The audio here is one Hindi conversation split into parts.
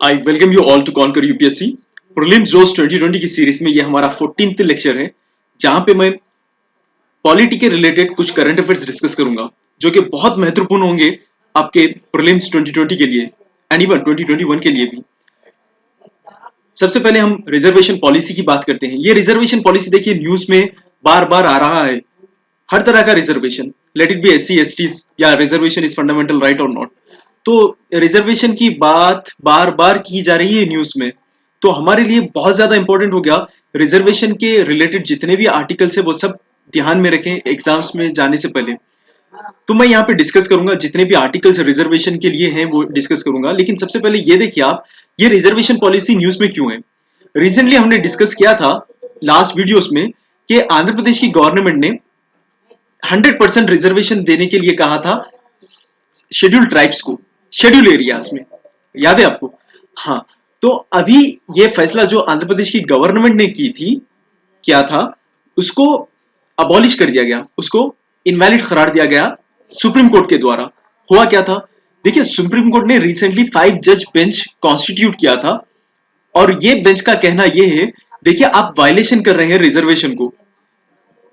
I welcome you all to conquer UPSC prelims Josh 2020 की सीरीज में ये हमारा 14th लेक्चर है जहां पे मैं पॉलिटी के रिलेटेड कुछ करंट अफेयर्स डिस्कस करूंगा जो कि बहुत महत्वपूर्ण होंगे आपके प्रीलिम्स 2020 के लिए एंड इवन 2021 के लिए भी। सबसे पहले हम रिजर्वेशन पॉलिसी की बात करते हैं। ये रिजर्वेशन पॉलिसी देखिए न्यूज में बार बार आ रहा है। हर तरह का reservation, let it be SC STs या रिजर्वेशन इज फंडामेंटल राइट और नॉट, तो रिजर्वेशन की बात बार बार की जा रही है न्यूज में। तो हमारे लिए बहुत ज्यादा इंपॉर्टेंट हो गया रिजर्वेशन के रिलेटेड जितने भी आर्टिकल्स है वो सब ध्यान में रखें एग्जाम्स में जाने से पहले। तो मैं यहाँ पे डिस्कस करूंगा जितने भी आर्टिकल्स रिजर्वेशन के लिए हैं वो डिस्कस करूंगा, लेकिन सबसे पहले ये देखिए आप, ये रिजर्वेशन पॉलिसी न्यूज में क्यों है। रिसेंटली हमने डिस्कस किया था लास्ट वीडियोस में कि आंध्र प्रदेश की गवर्नमेंट ने 100% रिजर्वेशन देने के लिए कहा था शेड्यूल ट्राइब्स को, शेड्यूल एरियाज में, याद है आपको। हाँ, तो अभी ये फैसला जो आंध्र प्रदेश की गवर्नमेंट ने की थी, क्या था, उसको अबॉलिश कर दिया गया, उसको इनवैलिड करार दिया गया सुप्रीम कोर्ट के द्वारा। हुआ क्या था, देखिए सुप्रीम कोर्ट ने रिसेंटली 5 जज बेंच कॉन्स्टिट्यूट किया था और ये बेंच का कहना ये है, देखिए आप वायलेशन कर रहे हैं रिजर्वेशन को।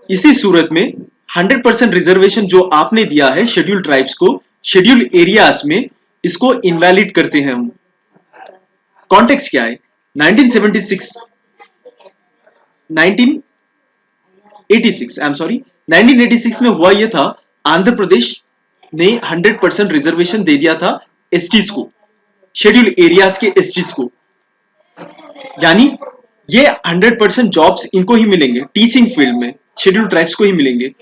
इसी सूरत में 100% रिजर्वेशन जो आपने दिया है शेड्यूल ट्राइब्स को शेड्यूल एरियाज में, इसको इनवैलिड करते हैं हम। कॉन्टेक्स्ट क्या है, 1976 में हुआ यह था, आंध्र प्रदेश ने 100% रिजर्वेशन दे दिया था एसटीज को, शेड्यूल एरियाज के एसटीज को, यानी ये 100% जॉब्स इनको ही मिलेंगे टीचिंग फील्ड में, शेड्यूल ट्राइब्स को ही मिलेंगे।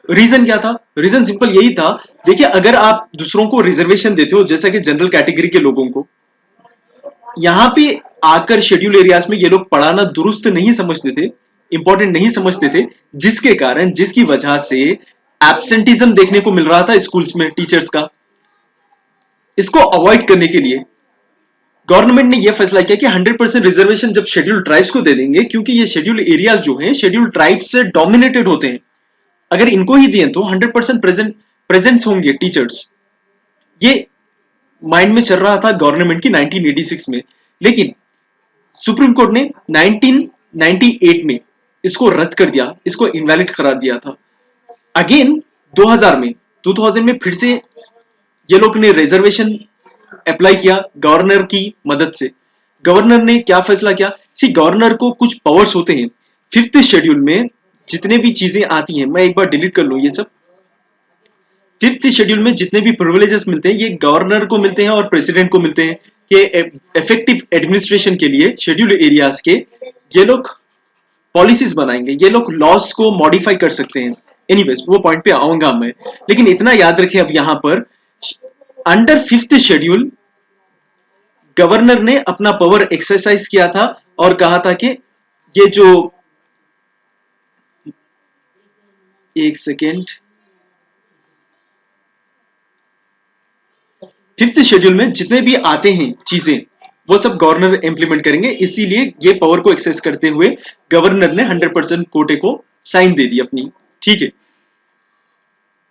रीजन क्या था, रीजन सिंपल यही था, देखिए अगर आप दूसरों को रिजर्वेशन देते हो जैसा कि जनरल कैटेगरी के लोगों को, यहां पे आकर शेड्यूल एरियाज में ये लोग पढ़ाना दुरुस्त नहीं समझते थे, इंपॉर्टेंट नहीं समझते थे, जिसके कारण, जिसकी वजह से एब्सेंटिज्म देखने को मिल रहा था स्कूल्स में टीचर्स का। इसको अवॉइड करने के लिए गवर्नमेंट ने यह फैसला किया कि 100% रिजर्वेशन जब शेड्यूल ट्राइब्स को दे देंगे, क्योंकि ये शेड्यूल एरियाज जो हैं शेड्यूल ट्राइब्स से डोमिनेटेड होते हैं, अगर इनको ही दिए तो 100% प्रेजेंस होंगे टीचर्स। ये माइंड में चल रहा था गवर्नमेंट की 1986 में, लेकिन सुप्रीम कोर्ट ने 1998 में इसको रद्द कर दिया, इसको इनवैलिड करार दिया था। अगेन 2000 में फिर से ये लोग ने रिजर्वेशन अप्लाई किया गवर्नर की मदद से। गवर्नर ने क्या फैसला किया, सी गवर्नर को कुछ पावर्स होते हैं 5th शेड्यूल में, जितने भी चीजें आती हैं, मैं एक बार डिलीट कर लूं ये सब। 5th शेड्यूल में जितने भी प्रिविलेजेस मिलते हैं ये गवर्नर को मिलते हैं और प्रेसिडेंट को मिलते हैं कि इफेक्टिव एडमिनिस्ट्रेशन के लिए शेड्यूल एरियाज के ये लोग पॉलिसीज बनाएंगे, ये लोग लॉस को मॉडिफाई कर सकते हैं। एनीवेज वो पॉइंट पे आऊंगा मैं, लेकिन इतना याद रखें अब यहां पर अंडर 5th शेड्यूल गवर्नर ने अपना पावर एक्सरसाइज किया था और कहा था कि ये जो, एक सेकेंड, 5th शेड्यूल में जितने भी आते हैं चीजें वो सब गवर्नर इंप्लीमेंट करेंगे, इसीलिए ये पावर को एक्सेस करते हुए गवर्नर ने 100% कोटे को साइन दे दी अपनी। ठीक है,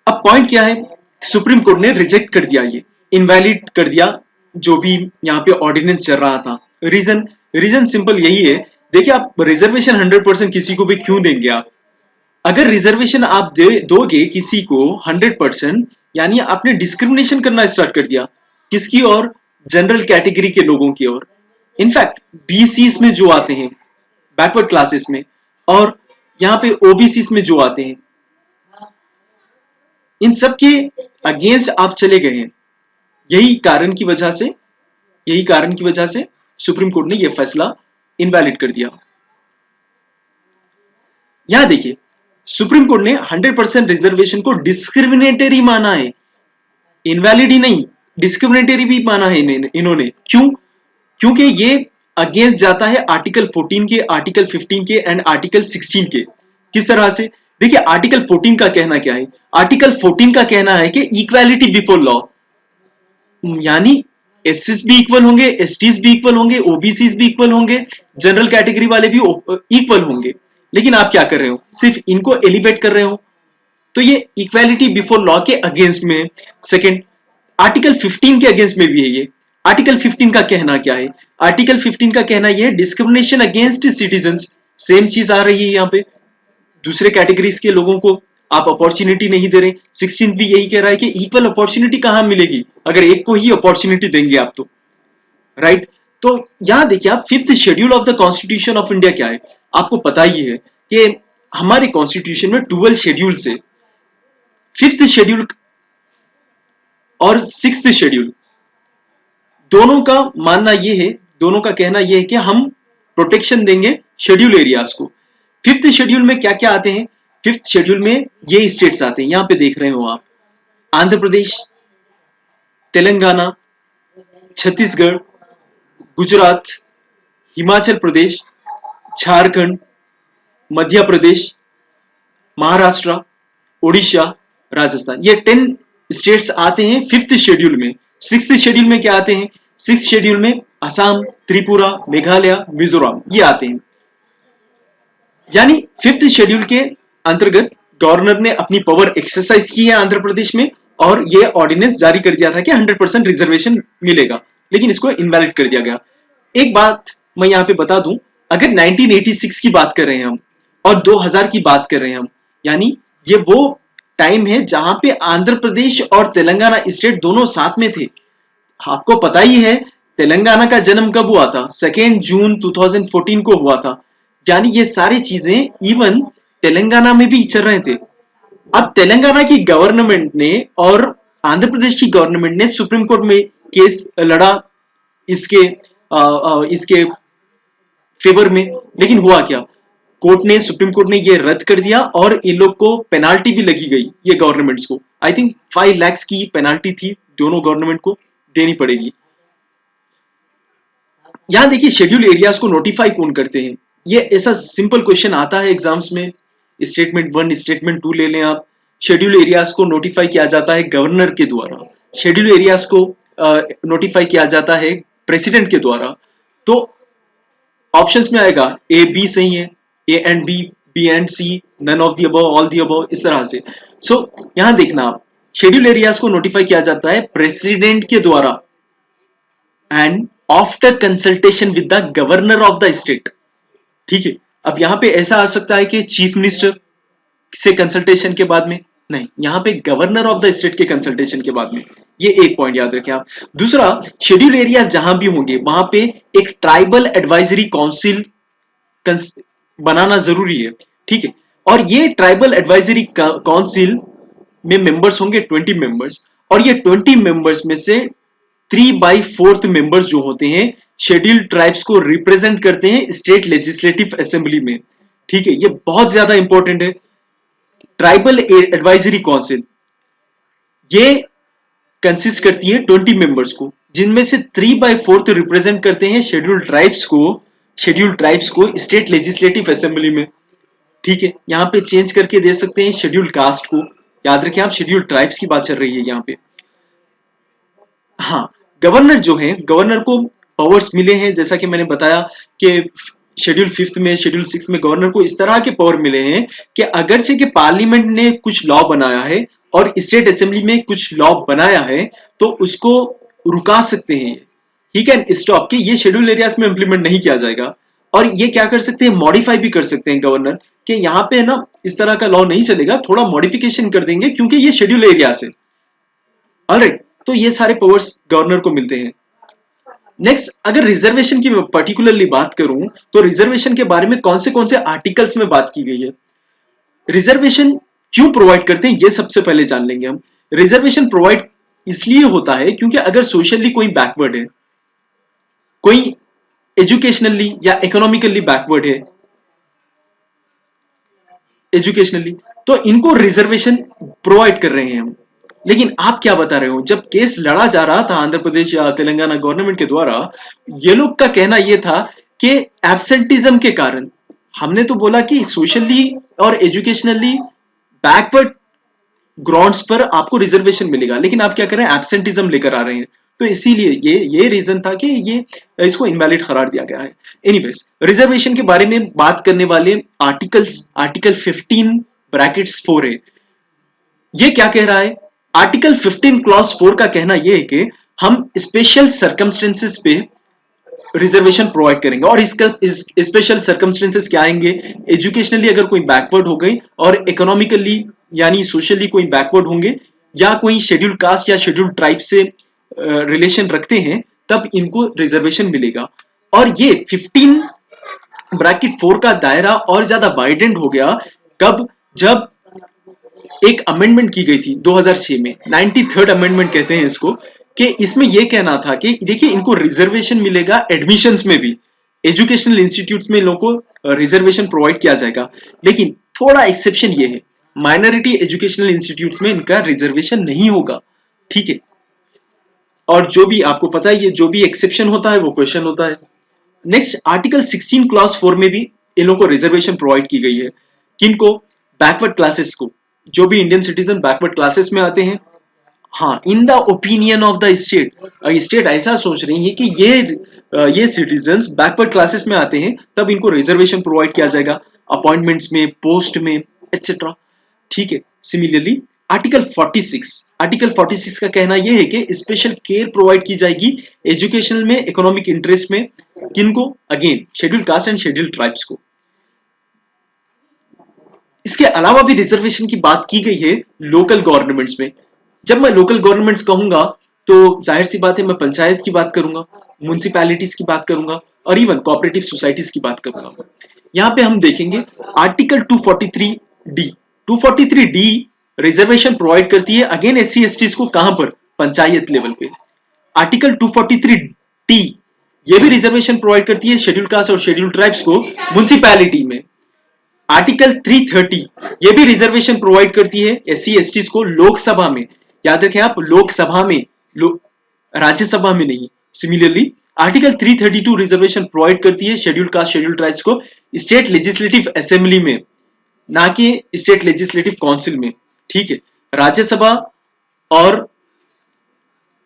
अब पॉइंट क्या है, सुप्रीम कोर्ट ने रिजेक्ट कर दिया, ये इनवैलिड कर दिया जो भी यहाँ पे ऑर्डिनेंस चल रहा था। रीजन सिंपल यही है, देखिए आप रिजर्वेशन 100% किसी को भी क्यों देंगे आप, अगर रिजर्वेशन आप दोगे किसी को 100%, यानी आपने डिस्क्रिमिनेशन करना स्टार्ट कर दिया, किसकी और, जनरल कैटेगरी के लोगों की ओर। इनफैक्ट बीसीस में जो आते हैं बैकवर्ड क्लासेस में, और यहाँ पे ओबीसीस में जो आते हैं, इन सब के अगेंस्ट आप चले गए हैं। यही कारण की वजह से सुप्रीम कोर्ट ने यह फैसला इनवैलिड कर दिया। यहां देखिए सुप्रीम कोर्ट ने 100% रिजर्वेशन को डिस्क्रिमिनेटरी माना है, इनवैलिड ही नहीं, डिस्क्रिमिनेटरी भी माना है इन्होंने। क्यों, क्योंकि ये अगेंस्ट जाता है आर्टिकल 14 के, आर्टिकल 15 के एंड आर्टिकल 16 के। किस तरह से, देखिए आर्टिकल 14 का कहना क्या है, आर्टिकल 14 का कहना है कि इक्वालिटी बिफोर लॉ, यानी एससीज भी इक्वल होंगे, एसटीज भी इक्वल होंगे, ओबीसीज भी इक्वल होंगे, जनरल कैटेगरी वाले भी इक्वल होंगे। लेकिन आप क्या कर रहे हो, सिर्फ इनको एलिवेट कर रहे हो, तो ये इक्वालिटी बिफोर लॉ के अगेंस्ट में। सेकंड, आर्टिकल 15 के अगेंस्ट में भी है ये, आर्टिकल 15 का कहना क्या है? आर्टिकल 15 का कहना यह है डिस्क्रिमिनेशन अगेंस्ट सिटीजन्स। सेम चीज आ रही है यहाँ पे, दूसरे कैटेगरीज के लोगों को आप अपॉर्चुनिटी नहीं दे रहे। 16 भी यही कह रहा है कि इक्वल अपॉर्चुनिटी कहां मिलेगी अगर एक को ही अपॉर्चुनिटी देंगे आप तो, राइट? तो यहां देखिए आप, fifth schedule of the constitution of India क्या है? आपको पता ही है कि हमारे कॉन्स्टिट्यूशन में 12 शेड्यूल से फिफ्थ शेड्यूल और सिक्स्थ शेड्यूल दोनों का मानना यह है, दोनों का कहना यह है कि हम प्रोटेक्शन देंगे शेड्यूल एरियाज को। फिफ्थ शेड्यूल में क्या क्या आते हैं? फिफ्थ शेड्यूल में ये स्टेट्स आते हैं, यहां पे देख रहे हो आप, आंध्र प्रदेश, तेलंगाना, छत्तीसगढ़, गुजरात, हिमाचल प्रदेश, झारखंड, मध्य प्रदेश, महाराष्ट्र, उड़ीसा, राजस्थान। ये 10 स्टेट्स आते हैं फिफ्थ शेड्यूल में। सिक्स्थ शेड्यूल में क्या आते हैं? सिक्स्थ शेड्यूल में असम, त्रिपुरा, मेघालय, मिजोरम ये आते हैं। यानी फिफ्थ शेड्यूल के अंतर्गत गवर्नर ने अपनी पावर एक्सरसाइज की है आंध्र प्रदेश में, और यह ऑर्डिनेंस जारी कर दिया था कि 100% रिजर्वेशन मिलेगा, लेकिन इसको इनवैलिड कर दिया गया। एक बात मैं यहां पे बता दूं, अगर 1986 की बात कर रहे हैं हम और 2000 की बात कर रहे हैं हम, यानी ये वो टाइम है जहां पे आंध्र प्रदेश और तेलंगाना स्टेट दोनों साथ में थे। आपको पता ही है तेलंगाना का जन्म कब हुआ था? 2 जून 2014 को हुआ था। यानी ये सारी चीजें इवन तेलंगाना में भी चल रहे थे। अब तेलंगाना की गवर्नमेंट ने और आंध्र प्रदेश की गवर्नमेंट ने सुप्रीम कोर्ट में केस लड़ा इसके फेवर में, लेकिन हुआ क्या? सुप्रीम कोर्ट ने ये रद्द कर दिया और इन लोग को पेनाल्टी भी लगी गई, ये गवर्नमेंट्स को। आई थिंक 5 लाख की पेनाल्टी थी, दोनों गवर्नमेंट को देनी पड़ेगी। यहां देखिए शेड्यूल एरियाज को नोटिफाई कौन करते हैं? ये ऐसा सिंपल क्वेश्चन आता है एग्जाम्स में, स्टेटमेंट 1 स्टेटमेंट 2 ले लें आप। शेड्यूल एरियाज को नोटिफाई किया जाता है गवर्नर के द्वारा, शेड्यूल एरियाज को नोटिफाई किया जाता है प्रेसिडेंट के द्वारा। तो ऑप्शंस में आएगा ए बी सही है, A and B, B and C, none of the above, all the above, इस तरह से। सो यहां देखना आप, शेड्यूल एरियाज को नोटिफाई किया जाता है प्रेसिडेंट के द्वारा and after consultation with the governor of the state. ठीक है, अब यहां पे ऐसा आ सकता है कि चीफ मिनिस्टर से कंसल्टेशन के बाद में, नहीं, यहां पे गवर्नर ऑफ द स्टेट के कंसल्टेशन के बाद में। ये एक पॉइंट याद रखें आप। दूसरा, शेड्यूल एरियाज जहां भी होंगे वहां पे एक ट्राइबल एडवाइजरी काउंसिल बनाना जरूरी है। ठीक है, और ये ट्राइबल एडवाइजरी काउंसिल में मेंबर्स होंगे 20 मेंबर्स, और ये 20 मेंबर्स में से 3/4 मेंबर्स जो होते हैं शेड्यूल ट्राइब्स को रिप्रेजेंट करते हैं स्टेट लेजिस्लेटिव असेंबली में। ठीक है, ये बहुत ज्यादा इंपॉर्टेंट है। ट्राइबल एडवाइजरी काउंसिल ये कंसिस्ट करती है 20 मेंबर्स को, जिनमें से 3/4 रिप्रेजेंट करते हैं शेड्यूल ट्राइब्स को स्टेट लेजिस्लेटिव असेंबली में। ठीक है, यहां पे चेंज करके दे सकते हैं शेड्यूल कास्ट को, याद रखें आप शेड्यूल ट्राइब्स की बात चल रही है यहां पे। हाँ, गवर्नर जो है, गवर्नर को पावर्स मिले हैं, जैसा कि मैंने बताया कि शेड्यूल 5 में, शेड्यूल 6 में गवर्नर को इस तरह के पावर मिले हैं कि अगरचे कि पार्लियामेंट ने कुछ लॉ बनाया है और स्टेट असेंबली में कुछ लॉ बनाया है तो उसको रुका सकते हैं। ही कैन स्टॉप कि ये शेड्यूल एरियाज में इंप्लीमेंट नहीं किया जाएगा, और ये क्या कर सकते हैं, मॉडिफाई भी कर सकते हैं गवर्नर कि यहाँ पे ना इस तरह का लॉ नहीं चलेगा, थोड़ा मॉडिफिकेशन कर देंगे क्योंकि ये शेड्यूल एरियाज है। ऑलराइट, तो ये सारे पावर्स गवर्नर को मिलते हैं। नेक्स्ट, अगर रिजर्वेशन की पर्टिकुलरली बात करूं तो रिजर्वेशन के बारे में कौन से आर्टिकल्स में बात की गई है, रिजर्वेशन क्यों प्रोवाइड करते हैं, ये सबसे पहले जान लेंगे हम। रिजर्वेशन प्रोवाइड इसलिए होता है क्योंकि अगर सोशली कोई बैकवर्ड है, कोई एजुकेशनली या इकोनॉमिकली बैकवर्ड है, एजुकेशनली, तो इनको रिजर्वेशन प्रोवाइड कर रहे हैं हम। लेकिन आप क्या बता रहे हो, जब केस लड़ा जा रहा था आंध्र प्रदेश या तेलंगाना गवर्नमेंट के द्वारा, ये लोग का कहना यह था कि एब्सेंटिज्म के कारण, हमने तो बोला कि सोशली और एजुकेशनली बैकवर्ड ग्राउंड्स पर आपको रिजर्वेशन मिलेगा, लेकिन आप क्या कर रहे हैं, एब्सेंटिज्म लेकर आ रहे हैं। तो इसीलिए ये रीजन था कि ये इसको इनवैलिड करार दिया गया है। एनीवेज, रिजर्वेशन के बारे में बात करने वाले आर्टिकल 15 ब्रैकेट्स 4 है। ये क्या कह रहा है, आर्टिकल 15 क्लॉज 4 का कहना यह है कि हम स्पेशल सर्कमस्टेंसेस पे रिजर्वेशन प्रोवाइड करेंगे। और इसका स्पेशल सर्कमस्टेंसेस क्या आएंगे? एजुकेशनली अगर कोई बैकवर्ड हो गई और इकोनॉमिकली यानी सोशली कोई बैकवर्ड होंगे या कोई शेड्यूल कास्ट या शेड्यूल ट्राइब से रिलेशन रखते हैं, तब इनको रिजर्वेशन मिलेगा। और ये 15 ब्रैकेट 4 का दायरा और ज्यादा वाइडेंड हो गया कब? जब एक अमेंडमेंट की गई थी 2006 में, 93rd अमेंडमेंट कहते हैं इसको, कि इसमें यह कहना था कि देखिए इनको रिजर्वेशन मिलेगा एडमिशंस में भी, एजुकेशनल इंस्टीट्यूट्स में लोगों को रिजर्वेशन प्रोवाइड किया जाएगा। लेकिन थोड़ा एक्सेप्शन ये है, माइनॉरिटी एजुकेशनल इंस्टीट्यूट्स में इनका रिजर्वेशन नहीं होगा, ठीक है। और जो भी आपको पता है, ये जो भी एक्सेप्शन होता है वो क्वेश्चन होता है। नेक्स्ट आर्टिकल 16 क्लॉज 4 में भी इन लोगों को रिजर्वेशन प्रोवाइड की गई है। किनको? बैकवर्ड क्लासेस को, जो भी इंडियन सिटीजन बैकवर्ड क्लासेस में आते हैं। हाँ, in the opinion of the state, state ऐसा सोच रही है कि ये सिटीजन्स बैकवर्ड क्लासेस में आते हैं, तब इनको रिजर्वेशन प्रोवाइड किया जाएगा अपॉइंटमेंट्स में, पोस्ट में, एक्सेट्रा, ठीक है। सिमिलरली आर्टिकल 46 का कहना यह है कि स्पेशल केयर प्रोवाइड की जाएगी एजुकेशनल में, इकोनॉमिक इंटरेस्ट में। किनको? Again schedule caste and schedule tribes को। इसके अलावा भी रिजर्वेशन की बात की गई है लोकल गवर्नमेंट्स में। जब मैं लोकल गवर्नमेंट्स कहूंगा तो जाहिर सी बात है मैं पंचायत की बात करूंगा, म्युनिसिपैलिटीज की बात करूंगा और इवन कोऑपरेटिव सोसाइटीज की बात करूंगा। यहां पे हम देखेंगे आर्टिकल 243 डी रिजर्वेशन प्रोवाइड करती है अगेन एससी एसटीज को। कहां पर? पंचायत लेवल पे। आर्टिकल 243 टी ये भी रिजर्वेशन प्रोवाइड करती है शेड्यूल कास्ट और शेड्यूल ट्राइब्स को म्युनिसिपैलिटी में। आर्टिकल 330 ये भी रिजर्वेशन प्रोवाइड करती है एससी एसटीज को लोकसभा में। याद रखें आप, लोकसभा में, राज्यसभा में नहीं। सिमिलरली आर्टिकल 332 रिजर्वेशन प्रोवाइड करती है शेड्यूल कास्ट शेड्यूल ट्राइब्स को स्टेट लेजिस्लेटिव असेंबली में, ना कि स्टेट लेजिस्लेटिव काउंसिल में, ठीक है। राज्यसभा और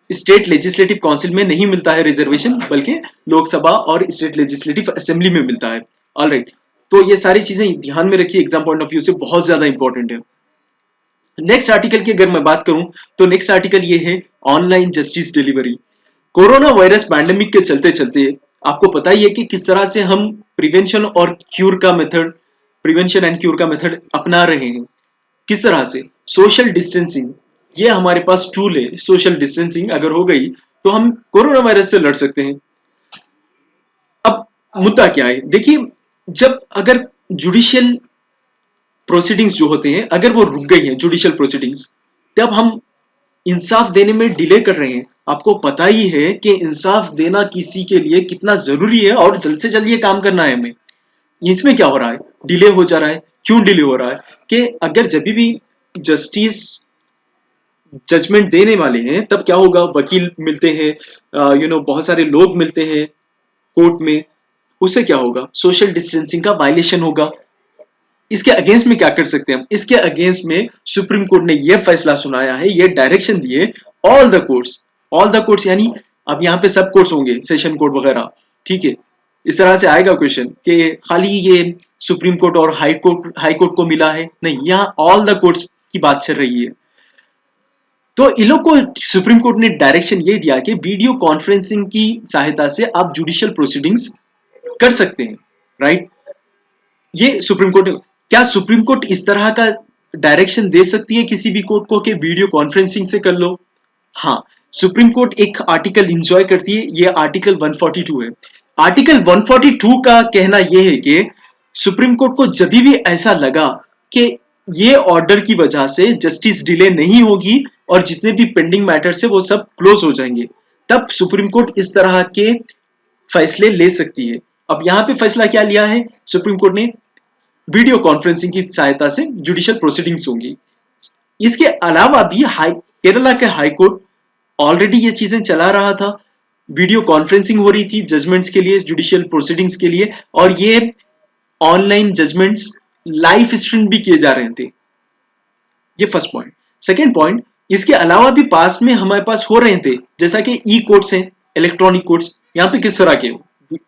स्टेट लेजिस्लेटिव काउंसिल में नहीं मिलता है रिजर्वेशन, बल्कि लोकसभा और स्टेट लेजिस्लेटिव असेंबली में मिलता है। ऑलराइट, तो ये सारी चीजें ध्यान में रखिए, एग्जाम पॉइंट ऑफ व्यू से बहुत ज्यादा इंपॉर्टेंट है। नेक्स्ट आर्टिकल की अगर मैं बात करूं तो नेक्स्ट आर्टिकल ये है online justice delivery. Corona virus pandemic के चलते चलते आपको पता ही है कि किस तरह से हम प्रिवेंशन एंड क्यूर का मेथड अपना रहे हैं। किस तरह से? सोशल डिस्टेंसिंग, ये हमारे पास टूल है। सोशल डिस्टेंसिंग अगर हो गई तो हम कोरोना वायरस से लड़ सकते हैं। अब मुद्दा क्या है? देखिए, जब अगर जुडिशियल प्रोसीडिंग्स जो होते हैं अगर वो रुक गई हैं, जुडिशियल प्रोसीडिंग्स, तब हम इंसाफ देने में डिले कर रहे हैं। आपको पता ही है कि इंसाफ देना किसी के लिए कितना जरूरी है और जल्द से जल्द ये काम करना है हमें। इसमें क्या हो रहा है? डिले हो जा रहा है। क्यों डिले हो रहा है? कि अगर जब भी जस्टिस जजमेंट देने वाले हैं तब क्या होगा? वकील मिलते हैं, बहुत सारे लोग मिलते हैं कोर्ट में, उससे क्या होगा? सोशल डिस्टेंसिंग का वायलेशन होगा। इसके अगेंस्ट में क्या कर सकते हैं हम? इसके अगेंस्ट में सुप्रीम कोर्ट ने यह फैसला सुनाया है, यह डायरेक्शन दिए ऑल द कोर्ट्स यानी अब यहाँ पे सब कोर्ट्स होंगे, सेशन कोर्ट वगैरह, ठीक है। इस तरह से आएगा क्वेश्चन कि खाली ये सुप्रीम कोर्ट और हाई कोर्ट को मिला है, नहीं, यहाँ ऑल द कोर्ट्स की बात चल रही है। तो इन लोग को सुप्रीम कोर्ट ने डायरेक्शन ये दिया कि वीडियो कॉन्फ्रेंसिंग की सहायता से आप जुडिशियल प्रोसीडिंग्स कर सकते हैं, राइट। ये सुप्रीम कोर्ट, क्या सुप्रीम कोर्ट इस तरह का डायरेक्शन दे सकती है किसी भी कोर्ट को कि वीडियो कॉन्फ्रेंसिंग से कर लो? हाँ, सुप्रीम कोर्ट एक आर्टिकल इंजॉय करती है, ये आर्टिकल 142 है। आर्टिकल 142 का कहना यह है कि सुप्रीम कोर्ट को जब भी ऐसा लगा कि ये ऑर्डर की वजह से जस्टिस डिले नहीं होगी और जितने भी पेंडिंग मैटर्स है वो सब क्लोज हो जाएंगे, तब सुप्रीम कोर्ट इस तरह के फैसले ले सकती है। अब यहां पे फैसला क्या लिया है सुप्रीम कोर्ट ने? वीडियो कॉन्फ्रेंसिंग की सहायता से जुडिशियल प्रोसीडिंग्स होंगी। इसके अलावा भी केरला के हाई कोर्ट ऑलरेडी ये चीजें चला रहा था, वीडियो कॉन्फ्रेंसिंग हो रही थी जजमेंट्स के लिए, जुडिशियल प्रोसीडिंग्स के लिए, और ये ऑनलाइन जजमेंट्स लाइव स्ट्रीम भी किए जा रहे थे। ये फर्स्ट पॉइंट। सेकेंड पॉइंट, इसके अलावा भी पास में हमारे पास हो रहे थे, जैसा कि ई कोर्ट्स हैं, इलेक्ट्रॉनिक कोर्ट्स, यहाँ पे किस तरह के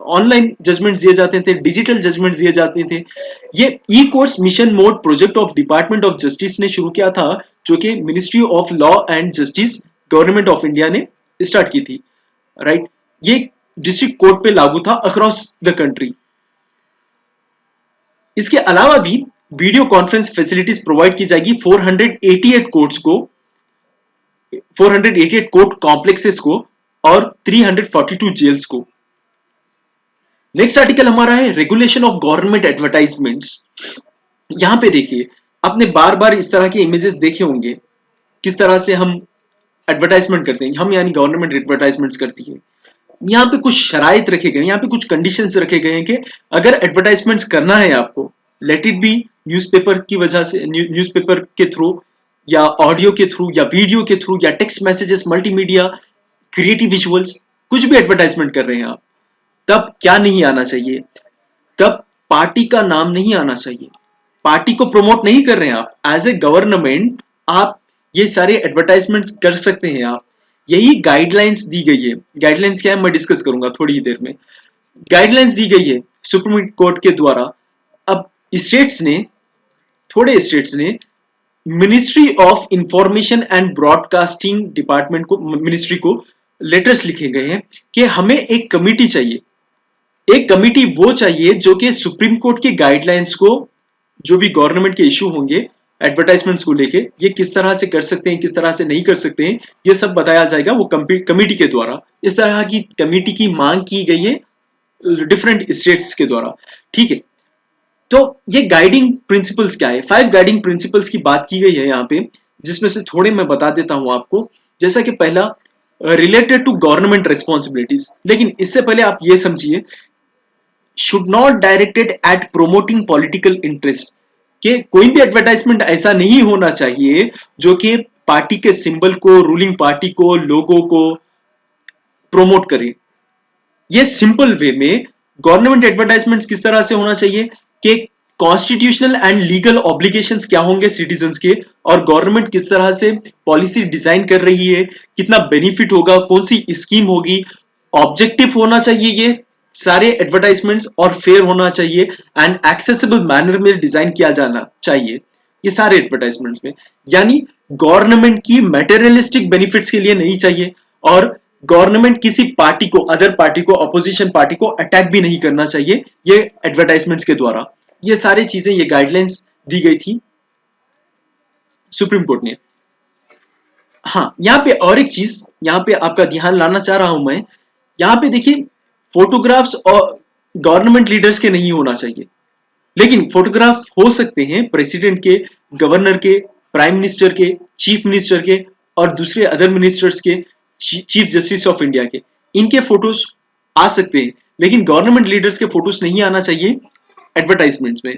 ऑनलाइन जजमेंट्स दिए जाते थे, डिजिटल जजमेंट्स दिए जाते थे। ये e courts mission mode project of department of justice ने शुरू किया था, जो कि ministry of law and justice, government of India ने स्टार्ट की थी, राइट। ये डिस्ट्रिक्ट कोर्ट पे लागू था अक्रॉस द कंट्री। इसके अलावा भी वीडियो कॉन्फ्रेंस फैसिलिटीज प्रोवाइड की जाएगी 488 कोर्ट्स को, 488 कोर्ट कॉम्प्लेक्सेस को और 342 जेल्स को। नेक्स्ट आर्टिकल हमारा है रेगुलेशन ऑफ गवर्नमेंट एडवर्टाइजमेंट्स। यहां पे देखिए, आपने बार बार इस तरह के इमेजेस देखे होंगे, किस तरह से हम एडवर्टाइजमेंट करते हैं, हम यानी गवर्नमेंट एडवर्टाइजमेंट्स करती है। यहाँ पे कुछ शराइत रखे गए, यहाँ पे कुछ कंडीशंस रखे गए हैं कि अगर एडवर्टाइजमेंट्स करना है आपको, लेट इट बी न्यूज़पेपर की वजह से, न्यूज़पेपर के थ्रू या ऑडियो के थ्रू या वीडियो के थ्रू या text messages, multimedia, creative visuals, कुछ भी एडवर्टाइजमेंट कर रहे हैं आप, तब क्या नहीं आना चाहिए, तब पार्टी का नाम नहीं आना चाहिए। पार्टी को प्रमोट नहीं कर रहे हैं आप, एज ए गवर्नमेंट आप ये सारे एडवर्टाइजमेंट्स कर सकते हैं आप। यही गाइडलाइंस दी गई है। गाइडलाइंस क्या है मैं डिस्कस करूंगा थोड़ी ही देर में। गाइडलाइंस दी गई है सुप्रीम कोर्ट के द्वारा। अब स्टेट्स ने, थोड़े स्टेट्स ने ministry of information and broadcasting department को, मिनिस्ट्री को लेटर्स लिखे गए हैं कि हमें एक कमिटी चाहिए। एक कमिटी वो चाहिए जो कि सुप्रीम कोर्ट के गाइडलाइंस को, जो भी गवर्नमेंट के इशू होंगे एडवर्टाइजमेंट्स को लेके, ये किस तरह से कर सकते हैं, किस तरह से नहीं कर सकते हैं, ये सब बताया जाएगा वो कमिटी के द्वारा। इस तरह की कमिटी की मांग की गई है डिफरेंट स्टेट्स के द्वारा, ठीक है। तो ये गाइडिंग प्रिंसिपल्स क्या है, 5 गाइडिंग प्रिंसिपल्स की बात की गई है यहाँ पे, जिसमें से थोड़े मैं बता देता हूं आपको। जैसा कि पहला, रिलेटेड टू गवर्नमेंट रिस्पॉन्सिबिलिटीज। लेकिन इससे पहले आप ये समझिए, should not directed eight promoting political interest, कि कोई भी एडवर्टाइजमेंट ऐसा नहीं होना चाहिए जो कि पार्टी के सिंबल को, रूलिंग पार्टी को, लोगों को प्रोमोट करे। ये सिंपल वे में गवर्नमेंट एडवर्टाइजमेंट्स किस तरह से होना चाहिए कि कॉन्स्टिट्यूशनल एंड लीगल ऑब्लिगेशंस क्या होंगे सिटीजन्स के, और गवर्नमेंट किस तरह से पॉलिसी डिजाइन कर रही है, कितना बेनिफिट होगा, कौन सी स्कीम होगी, ऑब्जेक्टिव होना चाहिए ये सारे एडवर्टाइजमेंट्स, और फेयर होना चाहिए एंड एक्सेसिबल मैनर में डिजाइन किया जाना चाहिए ये सारे एडवर्टाइजमेंट्स में। यानी गवर्नमेंट की मटेरियलिस्टिक बेनिफिट्स के लिए नहीं चाहिए, और गवर्नमेंट किसी पार्टी को, अदर पार्टी को, अपोजिशन पार्टी को अटैक भी नहीं करना चाहिए ये एडवर्टाइजमेंट्स के द्वारा। ये सारी चीजें, ये गाइडलाइंस दी गई थी सुप्रीम कोर्ट ने। हाँ, यहाँ पे और एक चीज यहाँ पे आपका ध्यान लाना चाह रहा हूं मैं। यहाँ पे देखिए, फोटोग्राफ्स और गवर्नमेंट लीडर्स के नहीं होना चाहिए, लेकिन फोटोग्राफ हो सकते हैं प्रेसिडेंट के, गवर्नर के, प्राइम मिनिस्टर के, चीफ मिनिस्टर के और दूसरे अदर मिनिस्टर्स के, चीफ जस्टिस ऑफ इंडिया के, इनके फोटोज आ सकते हैं, लेकिन गवर्नमेंट लीडर्स के फोटोज नहीं आना चाहिए एडवर्टाइजमेंट्स में।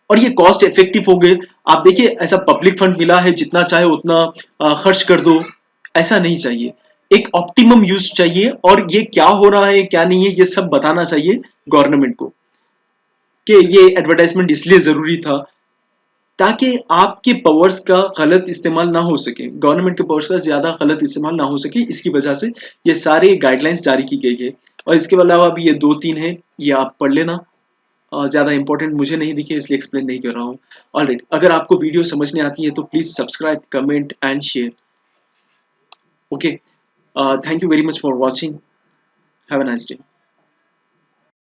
और ये कॉस्ट इफेक्टिव हो गए। आप देखिए, ऐसा पब्लिक फंड मिला है, जितना चाहे उतना खर्च कर दो, ऐसा नहीं चाहिए। एक ऑप्टिमम यूज चाहिए, और ये क्या हो रहा है क्या नहीं है ये सब बताना चाहिए गवर्नमेंट को, कि ये एडवर्टाइजमेंट इसलिए जरूरी था ताकि आपके पावर्स का गलत इस्तेमाल ना हो सके, गवर्नमेंट के पावर्स का ज्यादा गलत इस्तेमाल ना हो सके, इसकी वजह से ये सारे गाइडलाइंस जारी की गई है। और इसके अलावा भी ये 2-3 है, ये आप पढ़ लेना, ज्यादा इंपॉर्टेंट मुझे नहीं दिखे इसलिए एक्सप्लेन नहीं कर रहा हूँ। ऑलराइट, अगर आपको वीडियो समझने आती है तो please subscribe, comment and share. Okay, thank you very much for watching, have a nice day.